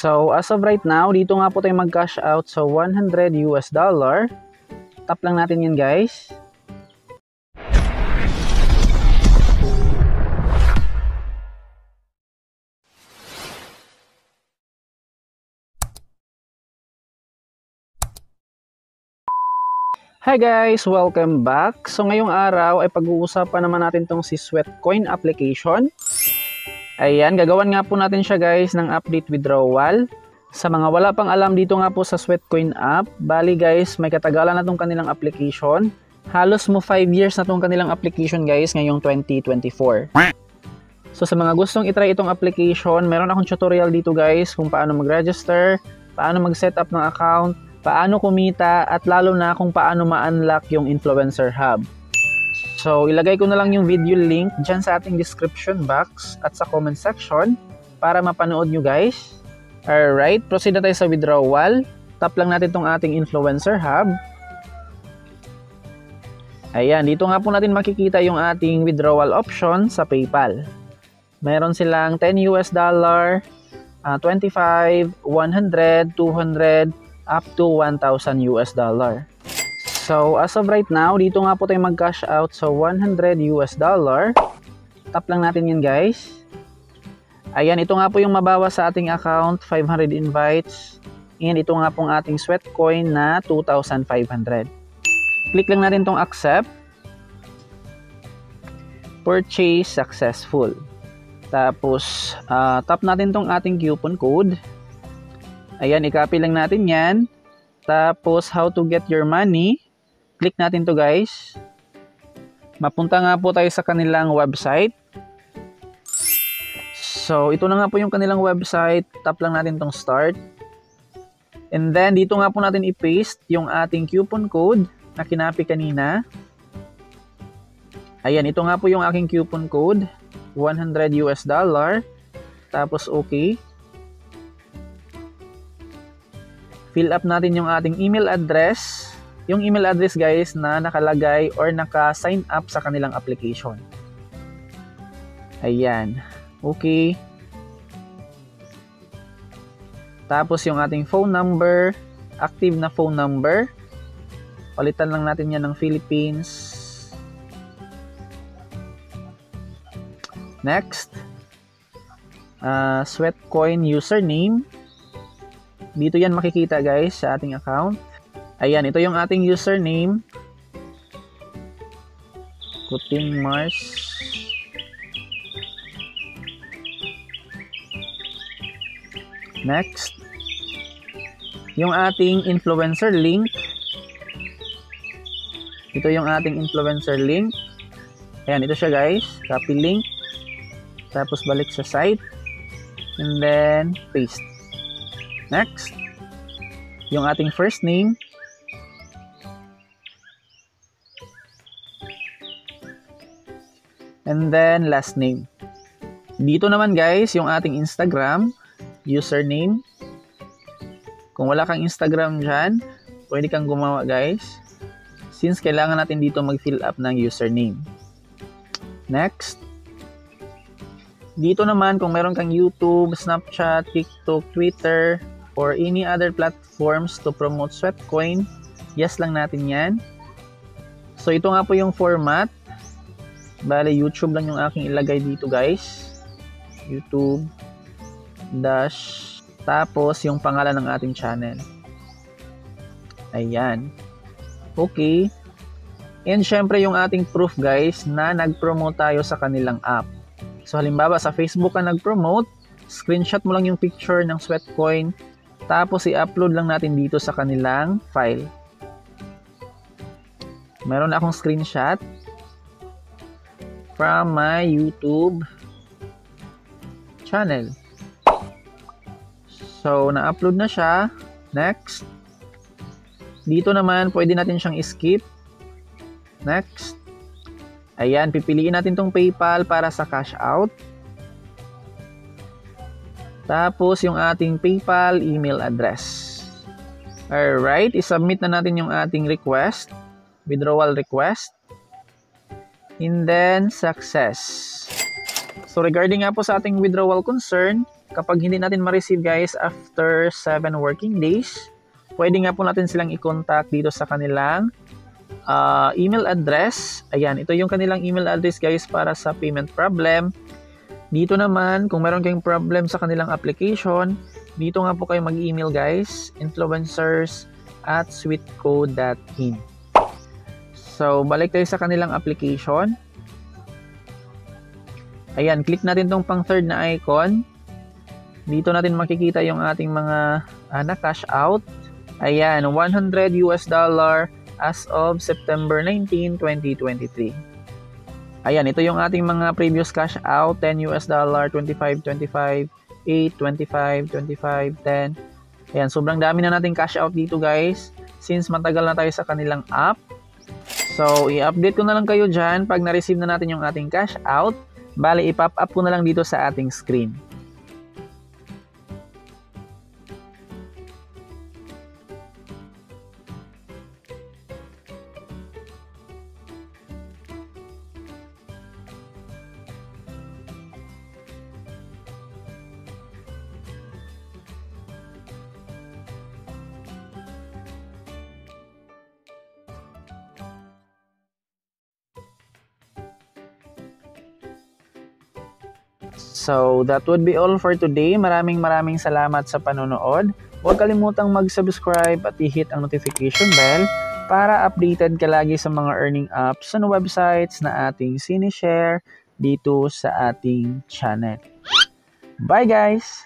So, as of right now, dito nga po tayo mag-cash out sa $100 US. Tap lang natin yan, guys. Hi guys! Welcome back! So ngayong araw ay pag-uusapan naman natin tong si Sweatcoin application. Ayan, gagawan nga po natin siya guys ng update withdrawal. Sa mga wala pang alam dito nga po sa Sweatcoin app, bali guys may katagalan na tong kanilang application. Halos mo 5 years na tong kanilang application guys ngayong 2024. So sa mga gustong itry itong application, meron akong tutorial dito guys kung paano mag-register, paano mag-set up ng account, paano kumita, at lalo na kung paano ma-unlock yung Influencer Hub. So, ilagay ko na lang yung video link dyan sa ating description box at sa comment section para mapanood nyo guys. Alright, proceed na tayo sa withdrawal. Tap lang natin tong ating Influencer Hub. Ayan, dito nga po natin makikita yung ating withdrawal option sa PayPal. Meron silang $10 US, 25, 100, 200, up to $1,000 US. So, as of right now, dito nga po tayo mag-cash out sa $100 US. Tap lang natin yan guys. Ayan, ito nga po yung mabawas sa ating account, 500 invites. And ito nga pong ating Sweatcoin na 2,500. Click lang natin tong accept. Purchase successful. Tapos, tap natin tong ating coupon code. Ayan, i-copy lang natin yan. Tapos, how to get your money. Click natin to guys. Mapunta nga po tayo sa kanilang website. So, ito na nga po yung kanilang website. Tap lang natin tong start. And then, dito nga po natin i-paste yung ating coupon code na kinapi kanina. Ayan, ito nga po yung aking coupon code. $100 US. Tapos, okay. Fill up natin yung ating email address. Yung email address guys na nakalagay or naka-sign up sa kanilang application. Ayan. Okay. Tapos yung ating phone number, active na phone number. Palitan lang natin yan ng Philippines. Next. Sweatcoin username. Dito yan makikita guys sa ating account. Ayan, ito yung ating username. Kuting Mars. Next. Yung ating influencer link. Ito yung ating influencer link. Ayan, ito siya guys. Copy link. Tapos balik sa site. And then paste. Next, yung ating first name. And then last name. Dito naman guys, yung ating Instagram, username. Kung wala kang Instagram dyan, pwede kang gumawa guys. Since kailangan natin dito mag-fill up ng username. Next. Dito naman, kung meron kang YouTube, Snapchat, TikTok, Twitter, or any other platforms to promote Sweatcoin, yes lang natin yan. So, ito nga po yung format. Bale, YouTube lang yung aking ilagay dito guys. YouTube dash tapos yung pangalan ng ating channel. Ayan. Okay. And syempre yung ating proof guys na nag-promote tayo sa kanilang app. So, halimbawa sa Facebook ka nag-promote, screenshot mo lang yung picture ng Sweatcoin. Tapos, i-upload lang natin dito sa kanilang file. Meron akong screenshot from my YouTube channel. So, na-upload na siya. Next. Dito naman, pwede natin siyang skip. Next. Ayan, pipiliin natin tong PayPal para sa cash out. Tapos, yung ating PayPal email address. Alright, isubmit na natin yung ating request. Withdrawal request. And then, success. So, regarding nga po sa ating withdrawal concern, kapag hindi natin ma-receive guys after 7 working days, pwede nga po natin silang i-contact dito sa kanilang email address. Ayan, ito yung kanilang email address guys para sa payment problem. Dito naman, kung meron kayong problem sa kanilang application, dito nga po kayo mag-email guys, influencers@sweetcode.in. So, balik tayo sa kanilang application. Ayan, click natin tong pang third na icon. Dito natin makikita yung ating mga na-cash out. Ayan, $100 as of September 19, 2023. Ayan, ito yung ating mga previous cash out. $10, 25, 25, 8, 25, 25, 10. Ayan, sobrang dami na nating cash out dito guys. Since matagal na tayo sa kanilang app. So, i-update ko na lang kayo dyan pag na-receive na natin yung ating cash out. Bale, i-pop up ko na lang dito sa ating screen. So, that would be all for today. Maraming salamat sa panonood. Huwag kalimutang mag-subscribe at i-hit ang notification bell para updated ka lagi sa mga earning apps and websites na ating sinishare dito sa ating channel. Bye guys!